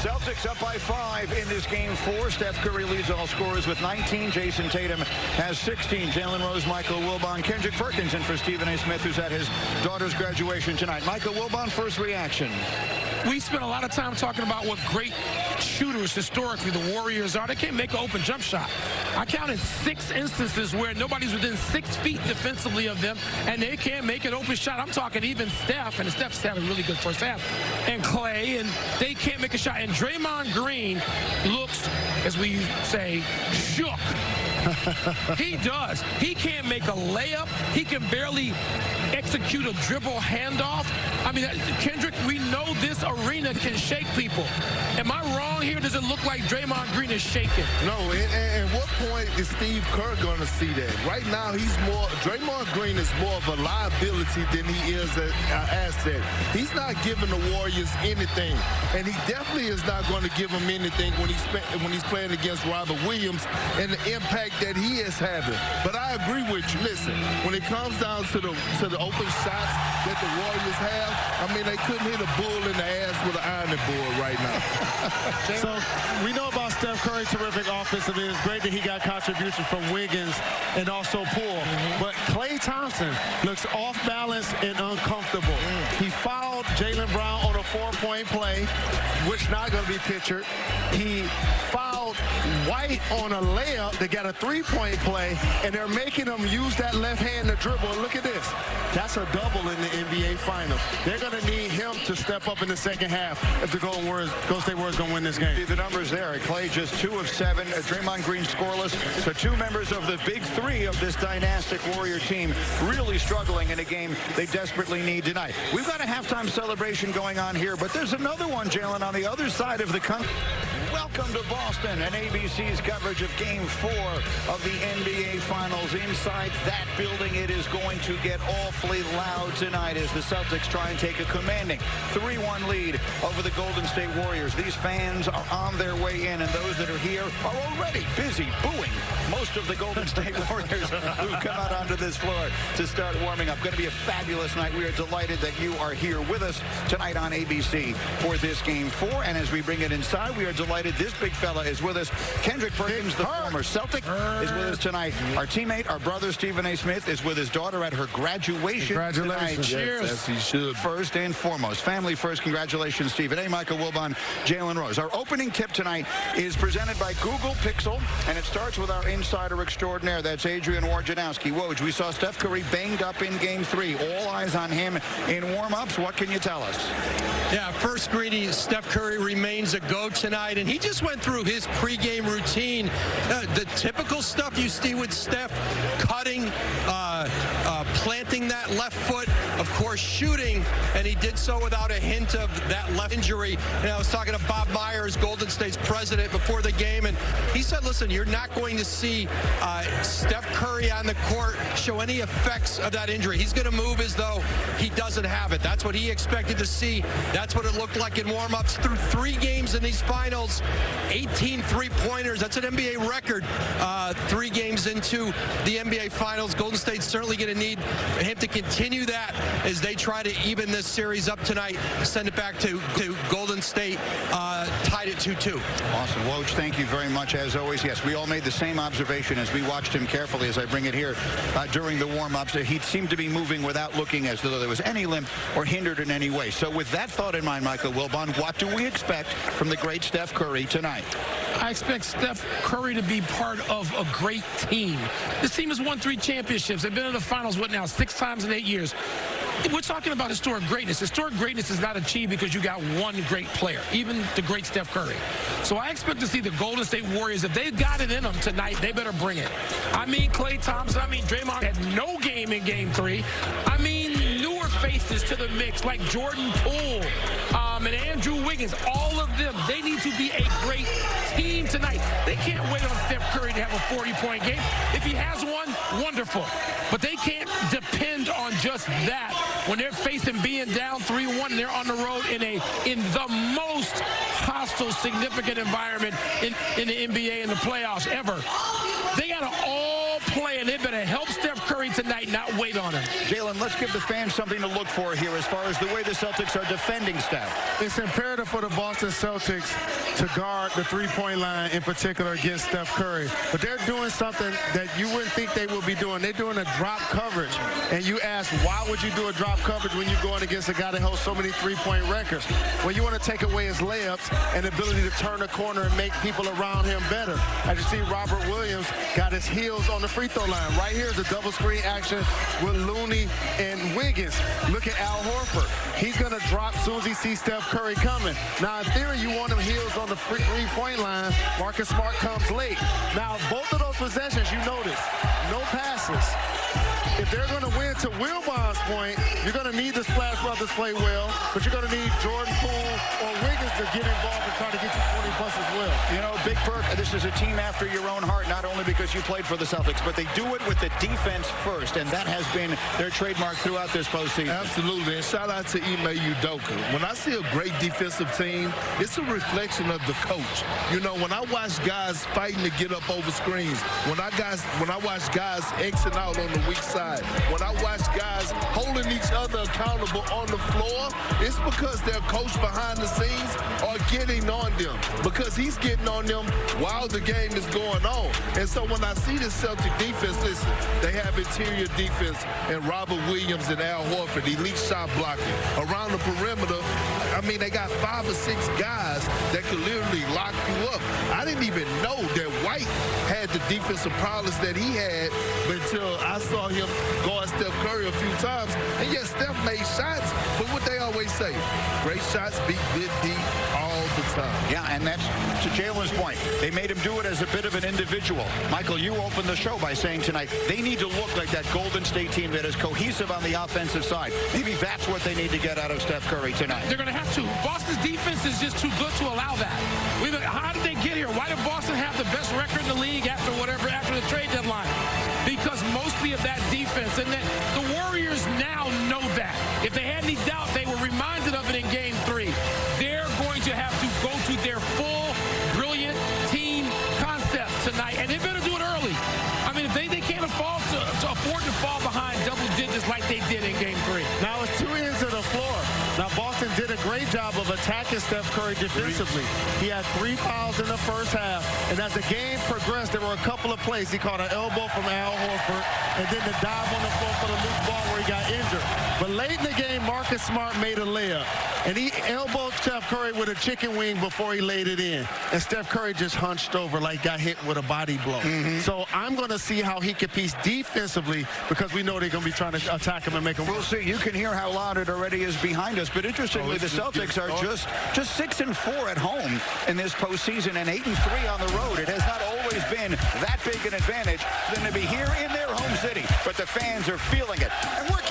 Celtics up by 5 in this game 4. Steph Curry leads all scorers with 19. Jason Tatum has 16. Jalen Rose, Michael Wilbon, Kendrick Perkins in for Stephen A. Smith, who's at his daughter's graduation tonight. Michael Wilbon, first reaction. We spent a lot of time talking about what great shooters historically the Warriors are. They can't make an open jump shot. I counted 6 instances where nobody's within 6 feet defensively of them, and they can't make an open shot. I'm talking even Steph, and Steph's having a really good first half, and Clay, and they can't make a shot. And Draymond Green looks, as we say, shook. He does. He can't make a layup. He can barely execute a dribble handoff. I mean, Kendrick, we know this arena can shake people. Am I wrong here? Does it look like Draymond Green is shaking? No, and what point is Steve Kerr going to see that? Right now, Draymond Green is more of a liability than he is an asset. He's not giving the Warriors anything, and he definitely is not going to give them anything when he's playing against Robert Williams and the impact that he is having. But I agree with you. Listen, when it comes down to the open shots that the Warriors have, I mean, they couldn't hit a bull in the ass with an ironing board right now. So we know about Steph Curry, terrific offensively. It's great that he got contributions from Wiggins and also Poole. But Klay Thompson looks off balance and uncomfortable. He fouled Jaylen Brown on a 4-point play, which not going to be pictured. He fouled White on a layup that got a 3-point play, and they're making him use that left hand to dribble. And look at this. That's a double in the NBA Finals. They're going to need him to step up in the second half if the Golden State Warriors going to win this game. See the numbers there. Clay just 2 of 7. Draymond Green scoreless. So 2 members of the big 3 of this dynastic Warrior team really struggling in a game they desperately need tonight. We've got a halftime celebration going on here, but there's another one, Jalen, on the other side of the country. Welcome to Boston and ABC's coverage of Game 4 of the NBA Finals. Inside that building, it is going to get awfully loud tonight as the Celtics try and take a commanding 3-1 lead over the Golden State Warriors. These fans are on their way in, and those that are here are already busy booing most of the Golden State Warriors who've come out onto this floor to start warming up. Going to be a fabulous night. We are delighted that you are here with us tonight on ABC for this Game 4. And as we bring it inside, we are delighted this big fella is with us. Kendrick Perkins, the former Celtic, is with us tonight. Our teammate, our brother, Stephen A. Smith, is with his daughter at her graduation tonight. Cheers. Yes, he should. First and foremost, family first. Congratulations, Stephen A., Michael Wilbon, Jalen Rose. Our opening tip tonight is presented by Google Pixel, and it starts with our insider extraordinaire. That's Adrian Wojnarowski. Woj, we saw Steph Curry banged up in Game 3. All eyes on him in warm-ups. What can you tell us? Yeah, first greeting, Steph Curry remains a GOAT tonight, and he just went through his pregame routine. The typical stuff you see with Steph, cutting, planting that left foot, of course shooting, and he did so without a hint of that left injury. And I was talking to Bob Myers, Golden State's president, before the game, and he said, listen, you're not going to see Steph Curry on the court show any effects of that injury. He's going to move as though he doesn't have it. That's what he expected to see. That's what it looked like in warm-ups. Through 3 games in these finals, 18 three-pointers. That's an NBA record. 3 games into the NBA Finals. Golden State's certainly going to need him to continue that as they try to even this series up tonight, send it back to Golden State, tied at 2-2. Awesome. Woj, thank you very much. As always, yes, we all made the same observation as we watched him carefully as I bring it here during the warm-ups. He seemed to be moving without looking as though there was any limp or hindered in any way. So with that thought in mind, Michael Wilbon, what do we expect from the great Steph Curry tonight? I expect Steph Curry to be part of a great team. This team has won 3 championships. They've been in the finals, what now, 6 times in 8 years. We're talking about historic greatness. Historic greatness is not achieved because you got one great player, even the great Steph Curry. So I expect to see the Golden State Warriors, if they've got it in them tonight, they better bring it. I mean Klay Thompson, I mean Draymond had no game in Game 3. I mean newer faces to the mix like Jordan Poole and Andrew Wiggins. All of them, they need to be a great team tonight. They can't wait on Steph Curry to have a 40-point game. If he has one, wonderful. But they can't depend on just that when they're facing being down 3-1 and they're on the road in the most hostile, significant environment in the NBA in the playoffs ever. They got to all play, and they better help Steph Curry Curry tonight, not wait on him. Jalen, let's give the fans something to look for here as far as the way the Celtics are defending Steph. It's imperative for the Boston Celtics to guard the three-point line, in particular against Steph Curry. But they're doing something that you wouldn't think they would be doing. They're doing a drop coverage. And you ask, why would you do a drop coverage when you're going against a guy that holds so many three-point records? Well, you want to take away his layups and the ability to turn the corner and make people around him better. As you see, Robert Williams got his heels on the free throw line. Right here is a double screen action with Looney and Wiggins. Look at Al Horford. He's going to drop as soon as he sees Steph Curry coming. Now, in theory, you want him heels on the three-point line. Marcus Smart comes late. Now, both of those possessions, you notice, no passes. If they're going to win to Wilbon's point, you're going to need the Splash Brothers play well, but you're going to need Jordan Poole or Wiggins to get involved and try to get you 20 plus as well. You know, Big Perk, this is a team after your own heart, not only because you played for the Celtics, but they do it with the defense first, and that has been their trademark throughout this postseason. Absolutely, and shout out to Ime Udoka. When I see a great defensive team, it's a reflection of the coach. You know, when I watch guys fighting to get up over screens, when I watch guys Xing out on the weak side, when I watch guys holding each other accountable on the floor, it's because their coach behind the scenes are getting on them, because he's getting on them while the game is going on. And so when I see the Celtic defense, listen, they have interior defense and Robert Williams and Al Horford, elite shot blocking. Around the perimeter, I mean, they got 5 or 6 guys that could literally lock you up. I didn't even know that White had the defensive prowess that he had until I saw him guard Steph Curry a few times. And yes, Steph made shots, but what they always say, great shots beat good D all the time. Yeah, and that's to Jalen's point. They made him do it as a bit of an individual. Michael, you opened the show by saying tonight they need to look like that Golden State team that is cohesive on the offensive side. Maybe that's what they need to get out of Steph Curry tonight. They're going to have to. Boston's defense is just too good to allow that. How did they get here? Why did Boston have the best record in the league after the trade deadline? Because mostly of that defense, and then the Warriors now know that. If they had any doubt, they were reminded of it in Game 3. They're going to have to go to their full, brilliant team concept tonight, and they better do it early. I mean, if they can't afford to fall behind double digits like they did in Game 3. Now it's 2 ends of the floor. Now Boston did a great job of attacking Steph Curry defensively. He had 3 fouls in the first half, and as the game progressed, there were a couple of plays. He caught an elbow from Al Horford, and then the dive on the floor for the loose ball where he got injured. But late in the game, Marcus Smart made a layup, and he elbowed Steph Curry with a chicken wing before he laid it in. And Steph Curry just hunched over like got hit with a body blow. So I'm going to see how he competes defensively, because we know they're going to be trying to attack him and make him. We'll see. You can hear how loud it already is behind us. But interestingly, the Celtics are just 6-4 at home in this postseason and 8-3 on the road. It has not always been that big an advantage for them to be here in their home city. But the fans are feeling it. And we're